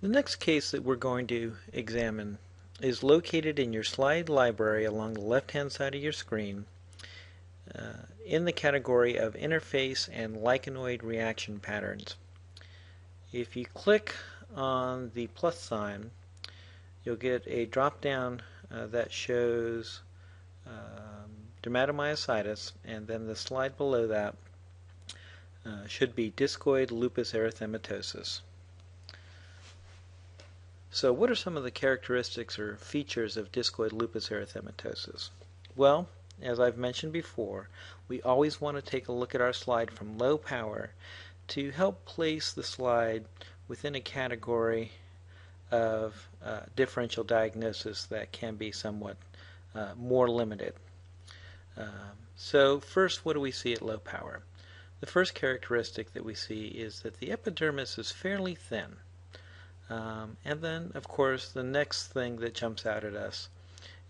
The next case that we're going to examine is located in your slide library along the left-hand side of your screen in the category of interface and lichenoid reaction patterns. If you click on the plus sign, you'll get a drop-down that shows dermatomyositis, and then the slide below that should be Discoid Lupus erythematosus. So what are some of the characteristics or features of Discoid Lupus erythematosus? Well, as I've mentioned before, we always want to take a look at our slide from low power to help place the slide within a category of differential diagnosis that can be somewhat more limited. So first, what do we see at low power? The first characteristic that we see is that the epidermis is fairly thin. And then, of course, the next thing that jumps out at us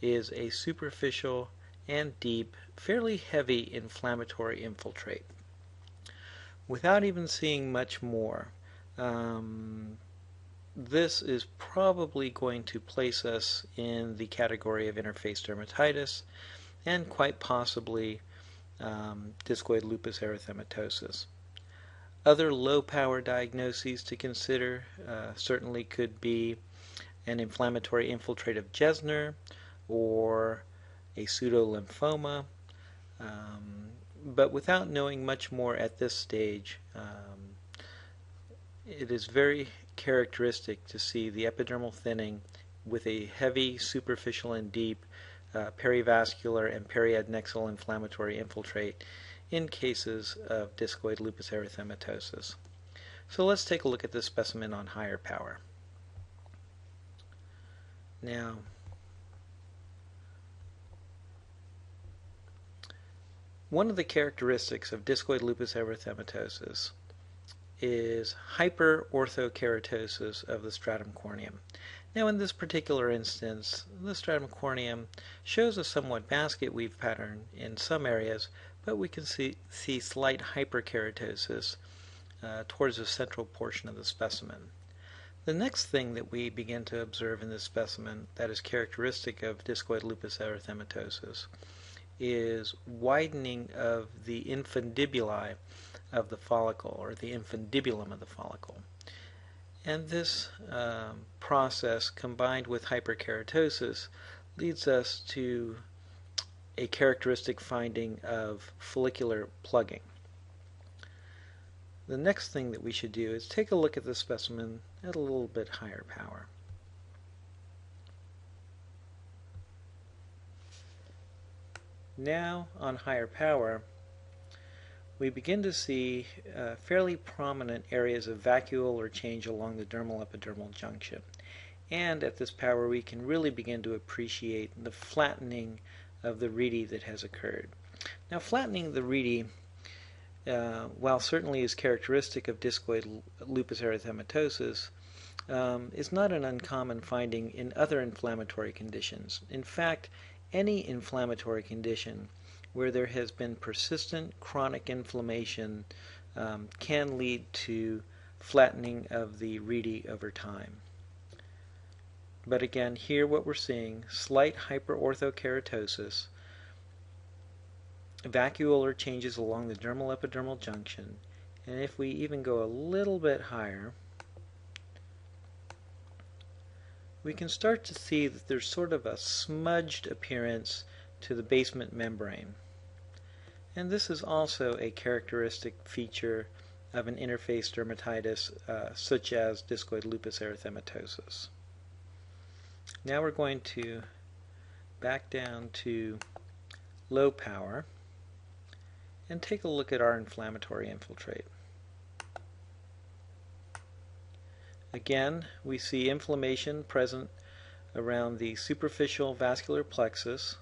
is a superficial and deep, fairly heavy inflammatory infiltrate. Without even seeing much more, this is probably going to place us in the category of interface dermatitis and quite possibly Discoid lupus erythematosus. Other low-power diagnoses to consider certainly could be an inflammatory infiltrate of Jesner or a pseudolymphoma, but without knowing much more at this stage, it is very characteristic to see the epidermal thinning with a heavy, superficial, and deep perivascular and periadnexal inflammatory infiltrate in cases of discoid lupus erythematosus. So let's take a look at this specimen on higher power. Now, one of the characteristics of discoid lupus erythematosus is hyperorthokeratosis of the stratum corneum. Now, in this particular instance, the stratum corneum shows a somewhat basket weave pattern in some areas, but we can see slight hyperkeratosis towards the central portion of the specimen. The next thing that we begin to observe in this specimen that is characteristic of discoid lupus erythematosus is widening of the infundibuli of the follicle, or the infundibulum of the follicle. And this process, combined with hyperkeratosis, leads us to a characteristic finding of follicular plugging. The next thing that we should do is take a look at the specimen at a little bit higher power. Now, on higher power, we begin to see fairly prominent areas of vacuole or change along the dermal epidermal junction. And at this power, we can really begin to appreciate the flattening of the rete that has occurred. Now, flattening the rete, while certainly is characteristic of discoid lupus erythematosus, is not an uncommon finding in other inflammatory conditions. In fact, any inflammatory condition where there has been persistent chronic inflammation can lead to flattening of the rete over time. But again, here what we're seeing, slight hyperorthokeratosis, vacuolar changes along the dermal epidermal junction, and if we even go a little bit higher, we can start to see that there's sort of a smudged appearance to the basement membrane. And this is also a characteristic feature of an interface dermatitis such as discoid lupus erythematosus. Now we're going to back down to low power and take a look at our inflammatory infiltrate. Again, we see inflammation present around the superficial vascular plexus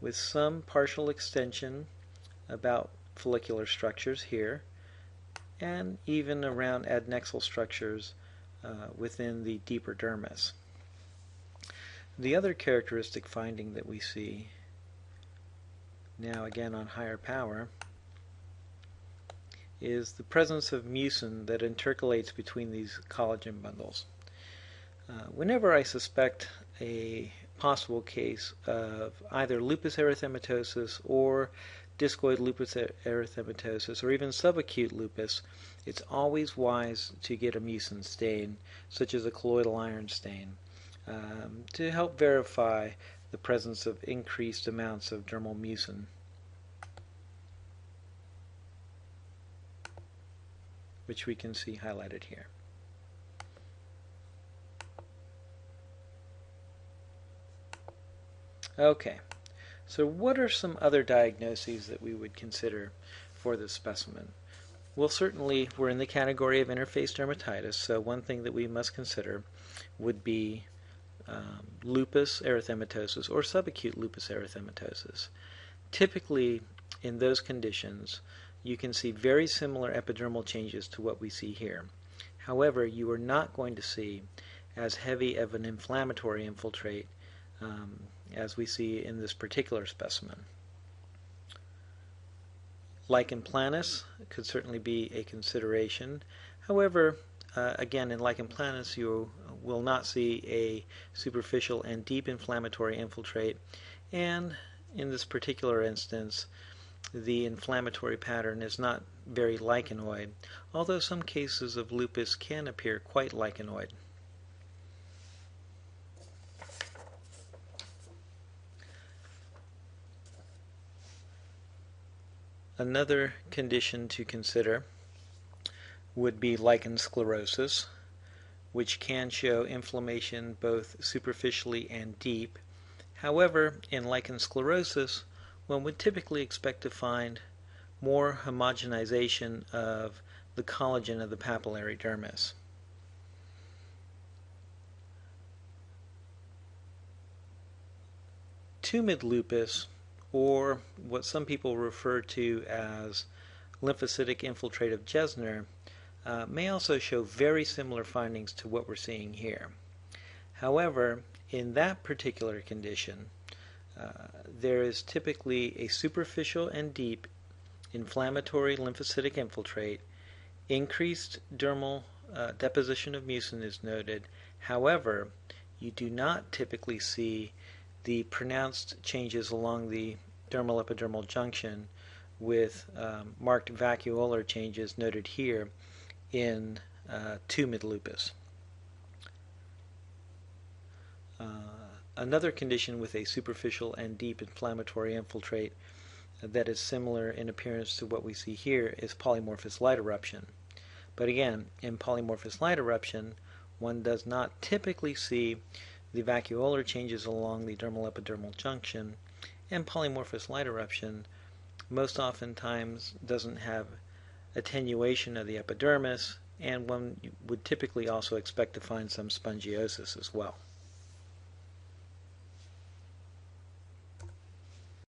with some partial extension about follicular structures here, and even around adnexal structures within the deeper dermis. The other characteristic finding that we see, now again on higher power, is the presence of mucin that intercalates between these collagen bundles. Whenever I suspect a possible case of either lupus erythematosus or discoid lupus erythematosus or even subacute lupus, it's always wise to get a mucin stain, such as a colloidal iron stain, to help verify the presence of increased amounts of dermal mucin, which we can see highlighted here. Okay, so what are some other diagnoses that we would consider for this specimen? Well, certainly we're in the category of interface dermatitis, so one thing that we must consider would be lupus erythematosus or subacute lupus erythematosus. Typically, in those conditions, you can see very similar epidermal changes to what we see here. However, you are not going to see as heavy of an inflammatory infiltrate as we see in this particular specimen. Lichen planus could certainly be a consideration. However, again, in lichen planus, you will not see a superficial and deep inflammatory infiltrate, and in this particular instance, the inflammatory pattern is not very lichenoid, although some cases of lupus can appear quite lichenoid. Another condition to consider would be lichen sclerosus, which can show inflammation both superficially and deep. However, in lichen sclerosus, one would typically expect to find more homogenization of the collagen of the papillary dermis. Tumid lupus, or what some people refer to as lymphocytic infiltrate of Jesner, may also show very similar findings to what we're seeing here. However, in that particular condition, there is typically a superficial and deep inflammatory lymphocytic infiltrate. Increased dermal deposition of mucin is noted. However, you do not typically see the pronounced changes along the dermal epidermal junction with marked vacuolar changes noted here in tumid lupus. Another condition with a superficial and deep inflammatory infiltrate that is similar in appearance to what we see here is polymorphous light eruption. But again, in polymorphous light eruption, one does not typically see the vacuolar changes along the dermal epidermal junction, and polymorphous light eruption most oftentimes doesn't have attenuation of the epidermis, and one would typically also expect to find some spongiosis as well.